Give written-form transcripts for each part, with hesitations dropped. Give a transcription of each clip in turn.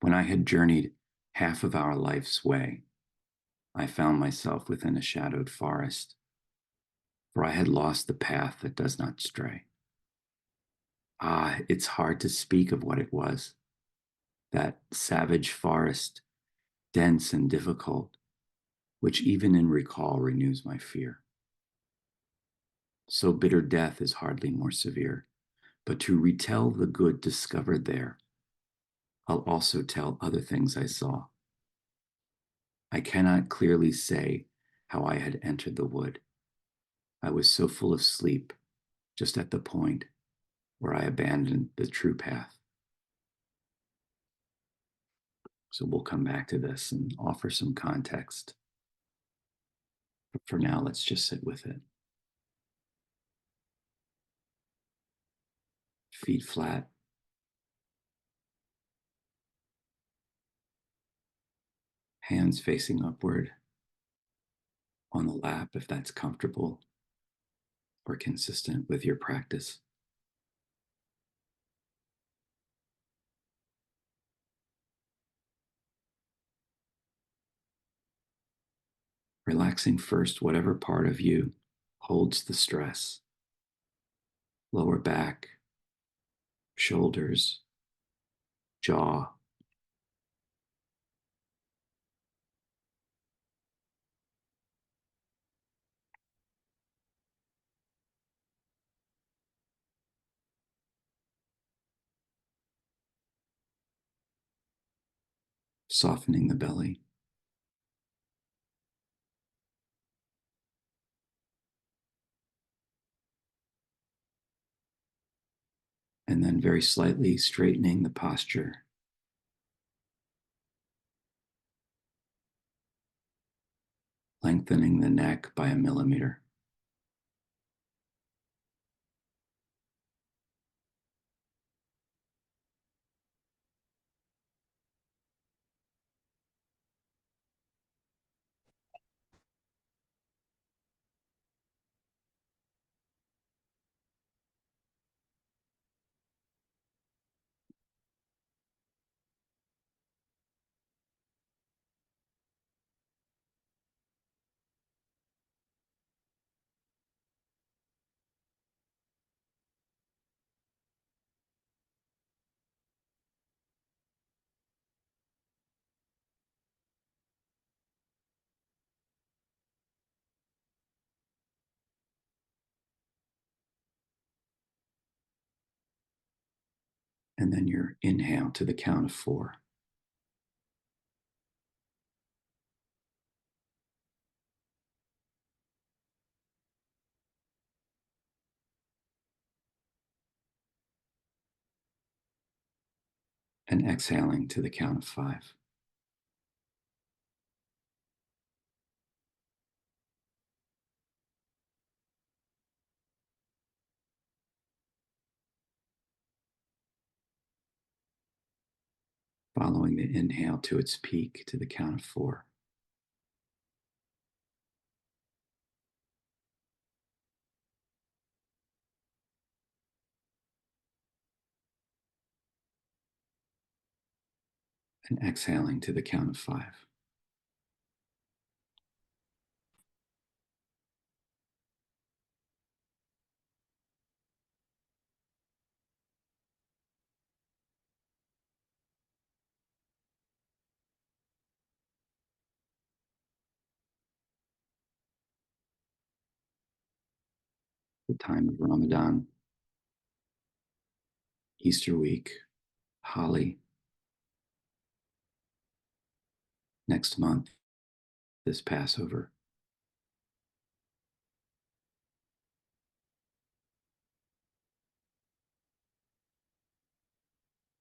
When I had journeyed half of our life's way, I found myself within a shadowed forest, for I had lost the path that does not stray. Ah, it's hard to speak of what it was, that savage forest, dense and difficult, which even in recall renews my fear. So bitter death is hardly more severe, but to retell the good discovered there, I'll also tell other things I saw. I cannot clearly say how I had entered the wood. I was so full of sleep, just at the point where I abandoned the true path. So we'll come back to this and offer some context. But for now, let's just sit with it. Feet flat. Hands facing upward on the lap if that's comfortable or consistent with your practice. Relaxing first whatever part of you holds the stress. Lower back, shoulders, jaw. Softening the belly. And then very slightly straightening the posture. Lengthening the neck by a millimeter. And then your inhale to the count of 4. And exhaling to the count of 5. Following the inhale to its peak to the count of 4. And exhaling to the count of 5. The time of Ramadan, Easter week, Holi, next month, this Passover.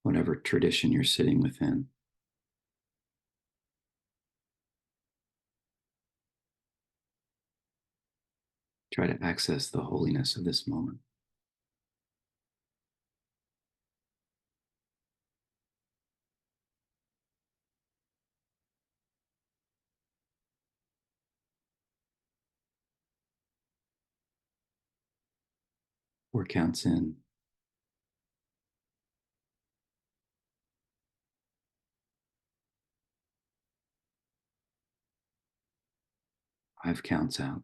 Whatever tradition you're sitting within. Try to access the holiness of this moment. Four counts in. 5 counts out.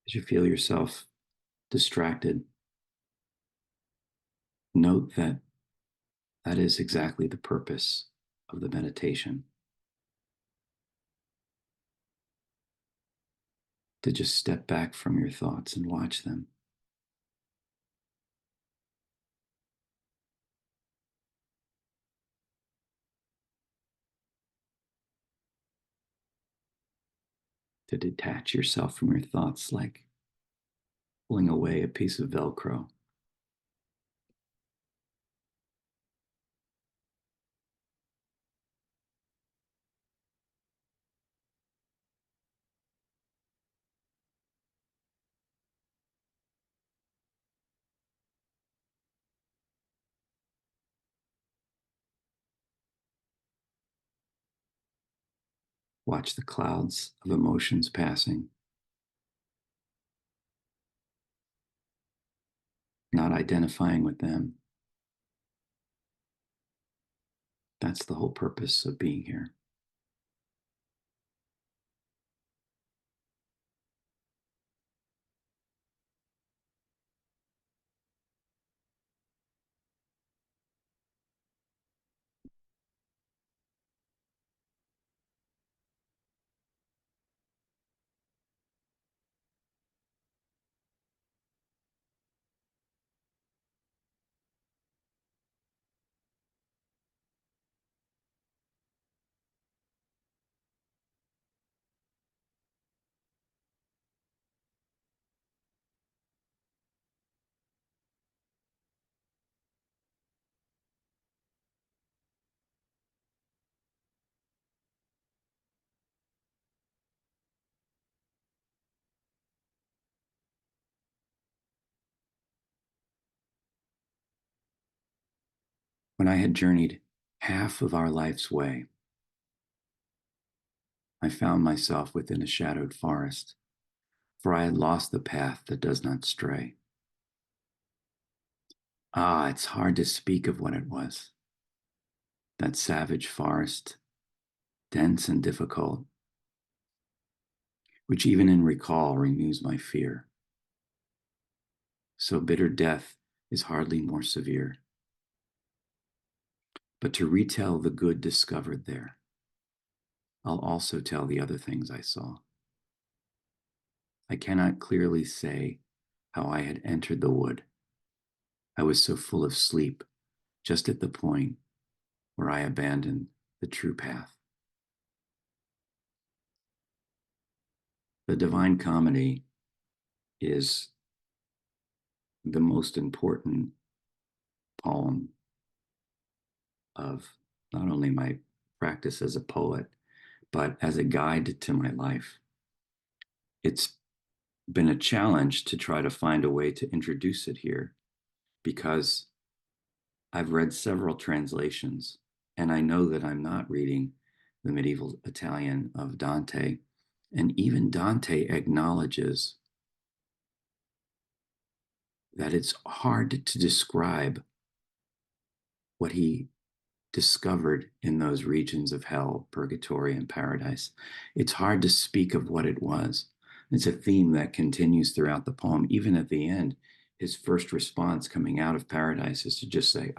As you feel yourself distracted, note that that is exactly the purpose of the meditation, to just step back from your thoughts and watch them. To detach yourself from your thoughts like pulling away a piece of Velcro. Watch the clouds of emotions passing, not identifying with them. That's the whole purpose of being here. When I had journeyed half of our life's way, I found myself within a shadowed forest, for I had lost the path that does not stray. Ah, it's hard to speak of what it was. That savage forest, dense and difficult, which even in recall renews my fear. So bitter death is hardly more severe. But to retell the good discovered there, I'll also tell the other things I saw. I cannot clearly say how I had entered the wood. I was so full of sleep, just at the point where I abandoned the true path. The Divine Comedy is the most important poem of not only my practice as a poet, but as a guide to my life. It's been a challenge to try to find a way to introduce it here because I've read several translations and I know that I'm not reading the medieval Italian of Dante. And even Dante acknowledges that it's hard to describe what he discovered in those regions of hell, purgatory, and paradise. It's hard to speak of what it was. It's a theme that continues throughout the poem. Even at the end, his first response coming out of paradise is to just say,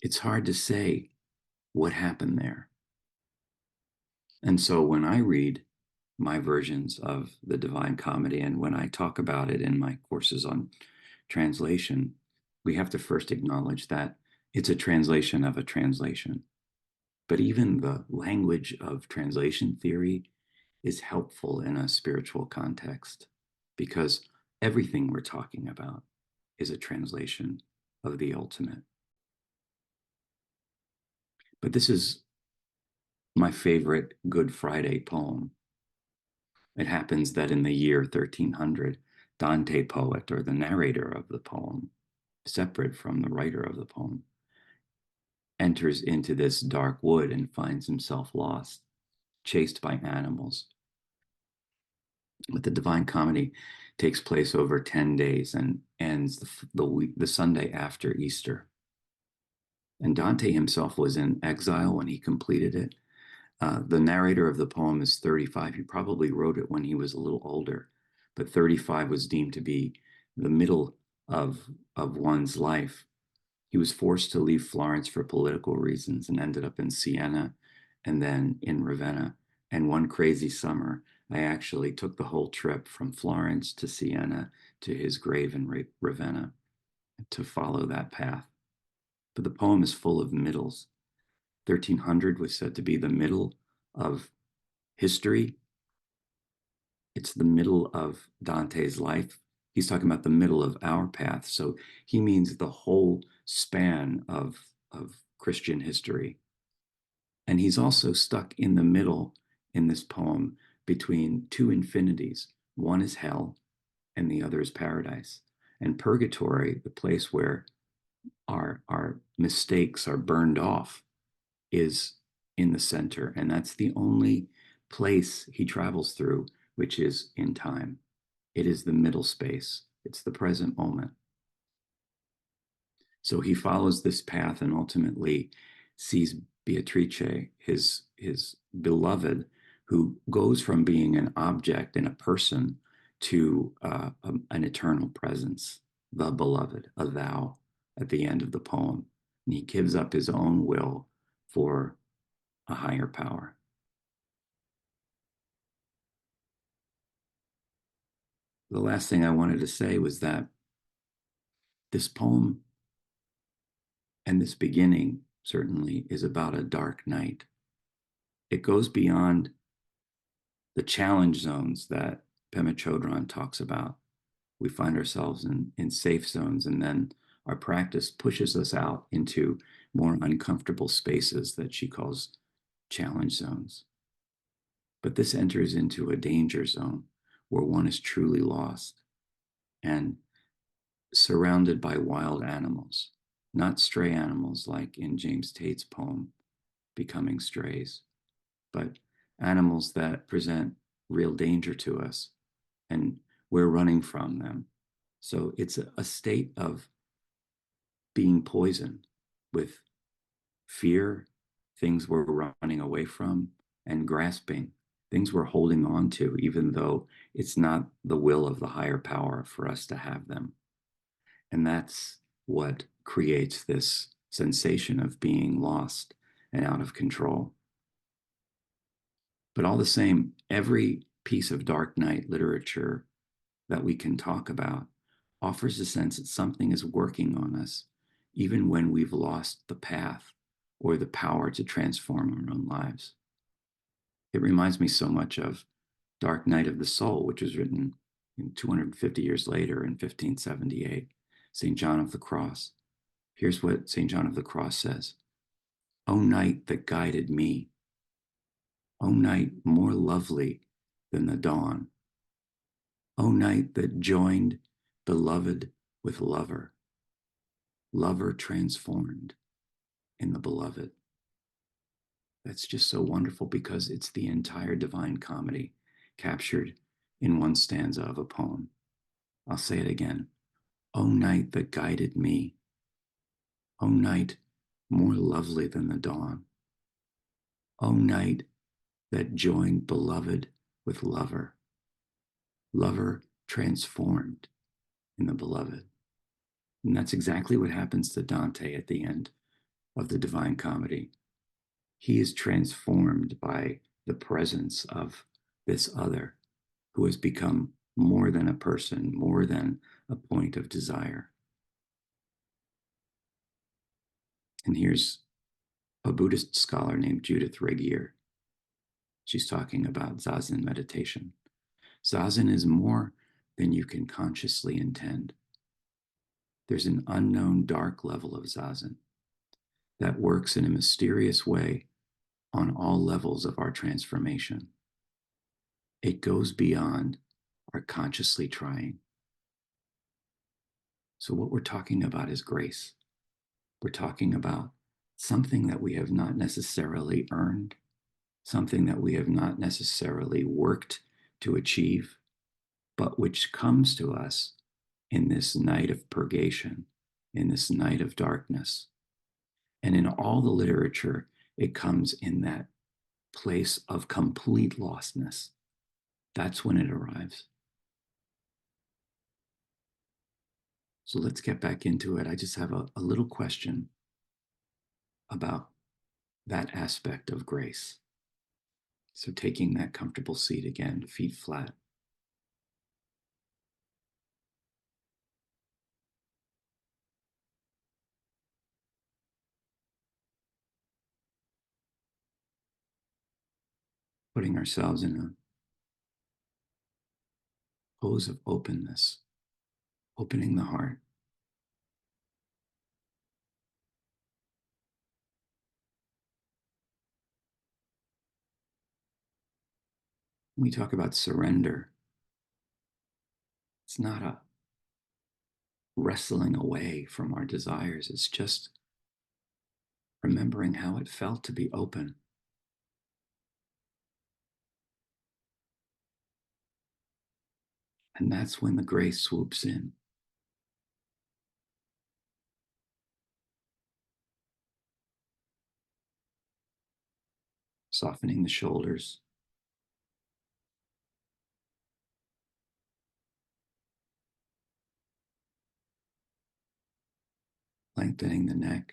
it's hard to say what happened there. And so when I read my versions of the Divine Comedy and when I talk about it in my courses on translation, we have to first acknowledge that it's a translation of a translation. But even the language of translation theory is helpful in a spiritual context because everything we're talking about is a translation of the ultimate. But this is my favorite Good Friday poem. It happens that in the year 1300, Dante-poet, or the narrator of the poem, separate from the writer of the poem, enters into this dark wood and finds himself lost, chased by animals. But the Divine Comedy takes place over 10 days and ends the Sunday after Easter. And Dante himself was in exile when he completed it. The narrator of the poem is 35. He probably wrote it when he was a little older, but 35 was deemed to be the middle of one's life. He was forced to leave Florence for political reasons and ended up in Siena and then in Ravenna. And one crazy summer, I actually took the whole trip from Florence to Siena to his grave in Ravenna to follow that path. But the poem is full of middles. 1300 was said to be the middle of history. It's the middle of Dante's life. He's talking about the middle of our path. So he means the whole span of Christian history. And he's also stuck in the middle in this poem between two infinities. One is hell and the other is paradise. And purgatory, the place where our mistakes are burned off, is in the center. And that's the only place he travels through, which is in time. It is the middle space. It's the present moment. So he follows this path and ultimately sees Beatrice, his beloved, who goes from being an object and a person to an eternal presence, the beloved, a thou, at the end of the poem. And he gives up his own will for a higher power. The last thing I wanted to say was that this poem and this beginning certainly is about a dark night. It goes beyond the challenge zones that Pema Chodron talks about. We find ourselves in safe zones, and then our practice pushes us out into more uncomfortable spaces that she calls challenge zones. But this enters into a danger zone where one is truly lost and surrounded by wild animals, not stray animals like in James Tate's poem, Becoming Strays, but animals that present real danger to us and we're running from them. So it's a state of being poisoned with fear, things we're running away from, and grasping, things we're holding on to, even though it's not the will of the higher power for us to have them. And that's what creates this sensation of being lost and out of control. But all the same, every piece of dark night literature that we can talk about offers a sense that something is working on us, even when we've lost the path or the power to transform our own lives. It reminds me so much of Dark Night of the Soul, which was written 250 years later in 1578, St. John of the Cross. Here's what St. John of the Cross says: "O night that guided me, O night more lovely than the dawn, O night that joined beloved with lover, lover transformed in the beloved." That's just so wonderful because it's the entire Divine Comedy captured in one stanza of a poem. I'll say it again. O night that guided me, O night more lovely than the dawn, O night that joined beloved with lover, lover transformed in the beloved. And that's exactly what happens to Dante at the end of the Divine Comedy. He is transformed by the presence of this other who has become more than a person, more than a point of desire. And here's a Buddhist scholar named Judith Regier. She's talking about Zazen meditation. Zazen is more than you can consciously intend. There's an unknown dark level of zazen that works in a mysterious way on all levels of our transformation. It goes beyond our consciously trying. So what we're talking about is grace. We're talking about something that we have not necessarily earned, something that we have not necessarily worked to achieve, but which comes to us in this night of purgation, in this night of darkness. And in all the literature, it comes in that place of complete lostness. That's when it arrives. So let's get back into it. I just have a little question about that aspect of grace. So taking that comfortable seat again, feet flat. Putting ourselves in a pose of openness, opening the heart. When we talk about surrender, it's not a wrestling away from our desires. It's just remembering how it felt to be open. And that's when the grace swoops in. Softening the shoulders, lengthening the neck,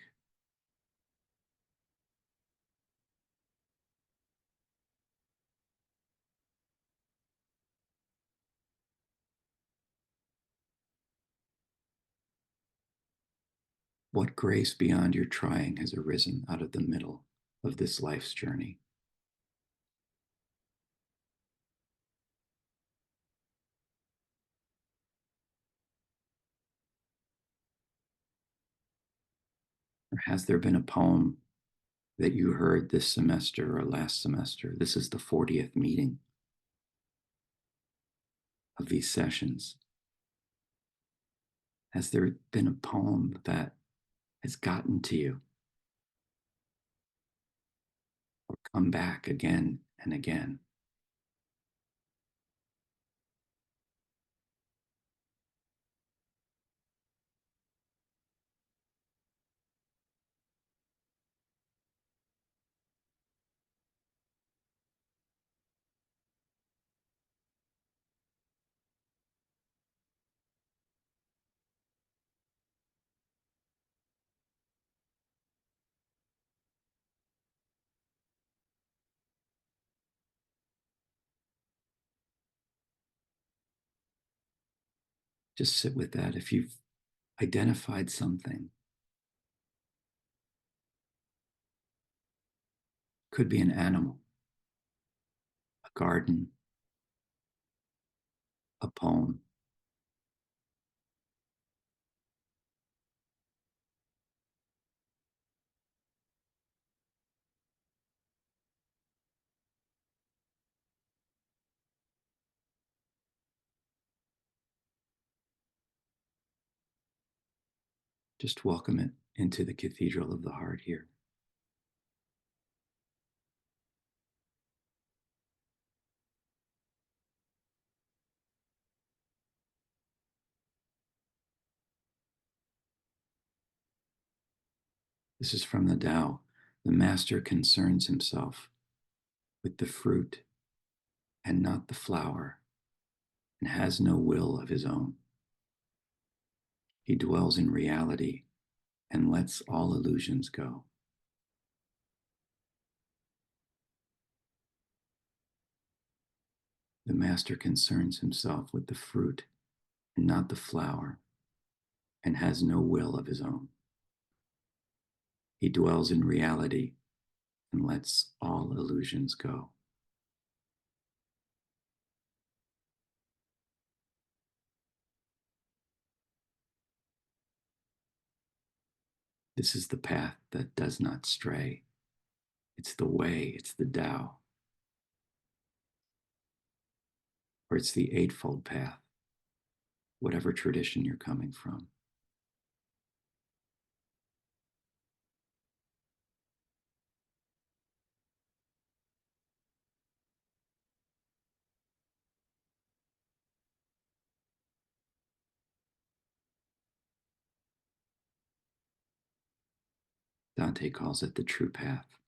what grace beyond your trying has arisen out of the middle of this life's journey? Or has there been a poem that you heard this semester or last semester? This is the 40th meeting of these sessions. Has there been a poem that has gotten to you or come back again and again? Just sit with that. If you've identified something, could be an animal, a garden, a poem. Just welcome it into the cathedral of the heart here. This is from the Tao. The master concerns himself with the fruit and not the flower, and has no will of his own. He dwells in reality and lets all illusions go. The master concerns himself with the fruit and not the flower, and has no will of his own. He dwells in reality and lets all illusions go. This is the path that does not stray. It's the way, it's the Tao, or it's the Eightfold Path, whatever tradition you're coming from. Dante calls it the true path.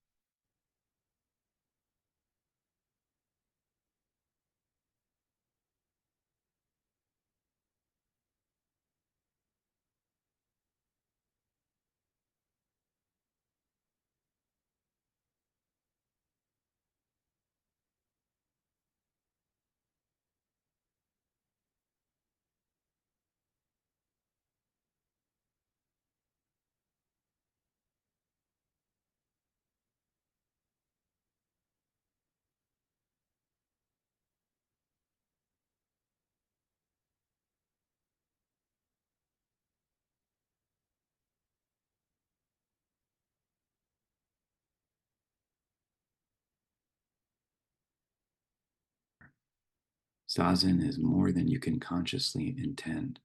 Zazen is more than you can consciously intend.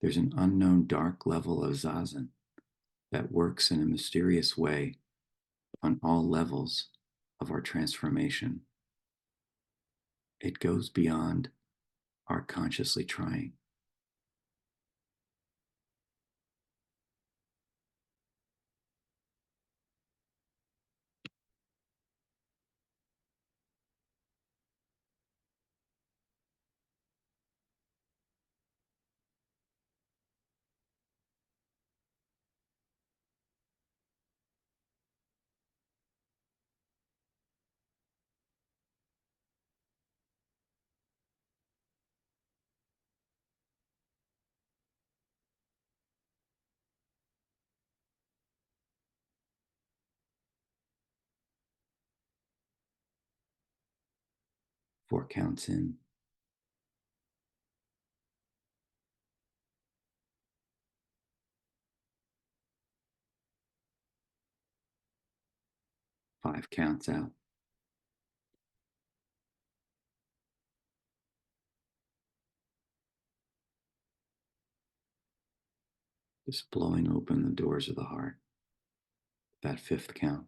There's an unknown dark level of Zazen that works in a mysterious way on all levels of our transformation. It goes beyond our consciously trying. Four counts in. Five counts out. Just blowing open the doors of the heart. That fifth count.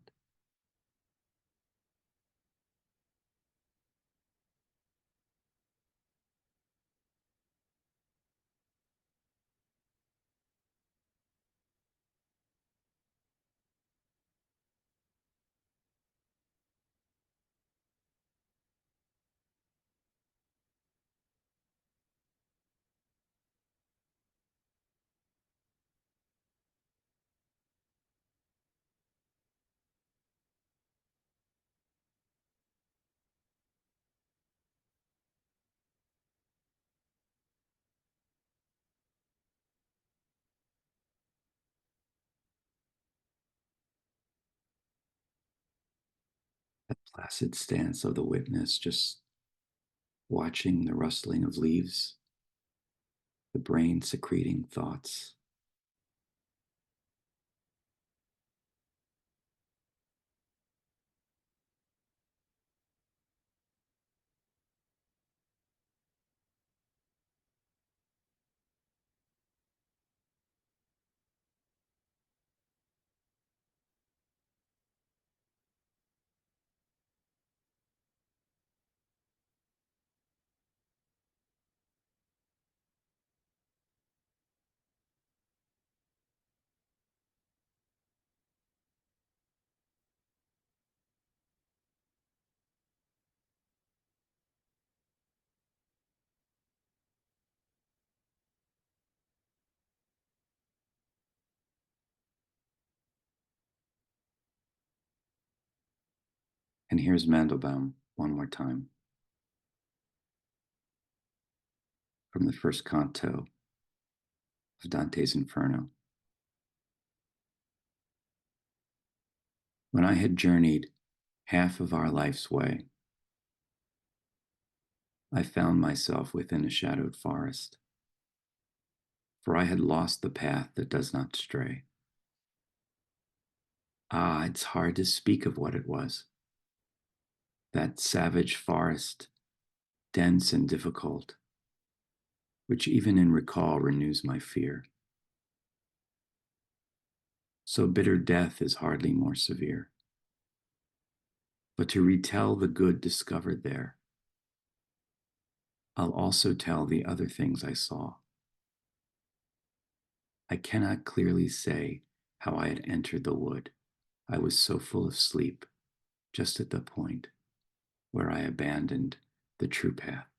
That placid stance of the witness, just watching the rustling of leaves, the brain secreting thoughts. And here's Mandelbaum one more time from the first canto of Dante's Inferno. When I had journeyed half of our life's way, I found myself within a shadowed forest. for I had lost the path that does not stray. Ah, it's hard to speak of what it was. That savage forest, dense and difficult, which even in recall renews my fear. So bitter death is hardly more severe. But to retell the good discovered there, I'll also tell the other things I saw. I cannot clearly say how I had entered the wood. I was so full of sleep, just at the point where I abandoned the true path.